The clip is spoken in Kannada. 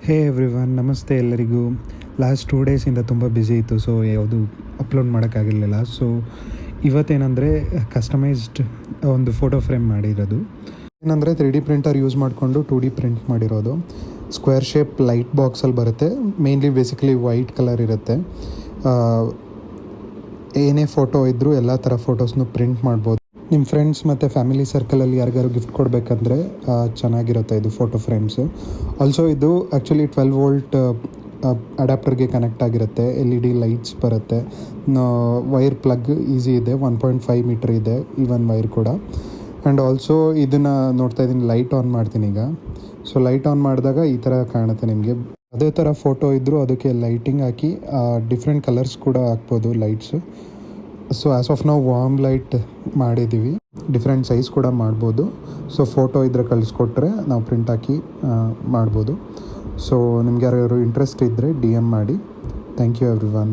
ಹೇ ಎವ್ರಿವನ್, ನಮಸ್ತೆ ಎಲ್ಲರಿಗೂ. ಲಾಸ್ಟ್ 2 ಡೇಸಿಂದ ತುಂಬ ಬ್ಯುಸಿ ಇತ್ತು, ಸೊ ಯಾವುದು ಅಪ್ಲೋಡ್ ಮಾಡೋಕ್ಕಾಗಿರಲಿಲ್ಲ. ಸೊ ಇವತ್ತೇನೆಂದರೆ ಕಸ್ಟಮೈಸ್ಡ್ ಒಂದು ಫೋಟೋ ಫ್ರೇಮ್ ಮಾಡಿರೋದು. ಏನಂದರೆ 3D ಪ್ರಿಂಟರ್ ಯೂಸ್ ಮಾಡಿಕೊಂಡು 2D ಪ್ರಿಂಟ್ ಮಾಡಿರೋದು. ಸ್ಕ್ವೇರ್ ಶೇಪ್ ಲೈಟ್ ಬಾಕ್ಸಲ್ಲಿ ಬರುತ್ತೆ. ಮೇನ್ಲಿ ಬೇಸಿಕಲಿ ವೈಟ್ ಕಲರ್ ಇರುತ್ತೆ. ಏನೇ ಫೋಟೋ ಇದ್ದರೂ ಎಲ್ಲ ಥರ ಫೋಟೋಸ್ನು ಪ್ರಿಂಟ್ ಮಾಡ್ಬೋದು. ನಿಮ್ಮ ಫ್ರೆಂಡ್ಸ್ ಮತ್ತು ಫ್ಯಾಮಿಲಿ ಸರ್ಕಲಲ್ಲಿ ಯಾರಿಗಾರು ಗಿಫ್ಟ್ ಕೊಡಬೇಕಂದ್ರೆ ಚೆನ್ನಾಗಿರುತ್ತೆ ಇದು ಫೋಟೋ ಫ್ರೇಮ್ಸು. ಆಲ್ಸೋ ಇದು ಆ್ಯಕ್ಚುಲಿ 12 ವೋಲ್ಟ್ ಅಡ್ಯಾಪ್ಟರ್ಗೆ ಕನೆಕ್ಟ್ ಆಗಿರುತ್ತೆ. LED ಲೈಟ್ಸ್ ಬರುತ್ತೆ. ವೈರ್ ಪ್ಲಗ್ ಈಸಿ ಇದೆ. 1.5 ಮೀಟರ್ ಇದೆ ಈವನ್ ವೈರ್ ಕೂಡ. ಆ್ಯಂಡ್ ಆಲ್ಸೋ ಇದನ್ನು ನೋಡ್ತಾ ಇದ್ದೀನಿ, ಲೈಟ್ ಆನ್ ಮಾಡ್ತೀನಿ ಈಗ. ಸೊ ಲೈಟ್ ಆನ್ ಮಾಡಿದಾಗ ಈ ಥರ ಕಾಣುತ್ತೆ ನಿಮಗೆ. ಅದೇ ಥರ ಫೋಟೋ ಇದ್ದರೂ ಅದಕ್ಕೆ ಲೈಟಿಂಗ್ ಹಾಕಿ ಡಿಫ್ರೆಂಟ್ ಕಲರ್ಸ್ ಕೂಡ ಹಾಕ್ಬೋದು ಲೈಟ್ಸು. ಸೊ ಆ್ಯಸ್ ಆಫ್ ನಾವು ವಾರ್ಮ್ ಲೈಟ್ ಮಾಡಿದ್ದೀವಿ. ಡಿಫ್ರೆಂಟ್ ಸೈಜ್ ಕೂಡ ಮಾಡ್ಬೋದು. ಸೊ ಫೋಟೋ ಇದ್ದರೆ ಕಳಿಸ್ಕೊಟ್ರೆ ನಾವು ಪ್ರಿಂಟ್ ಹಾಕಿ ಮಾಡ್ಬೋದು. ಸೊ ನಿಮ್ಗೆ ಯಾರು ಇಂಟ್ರೆಸ್ಟ್ ಇದ್ದರೆ DM ಮಾಡಿ. Thank you every one.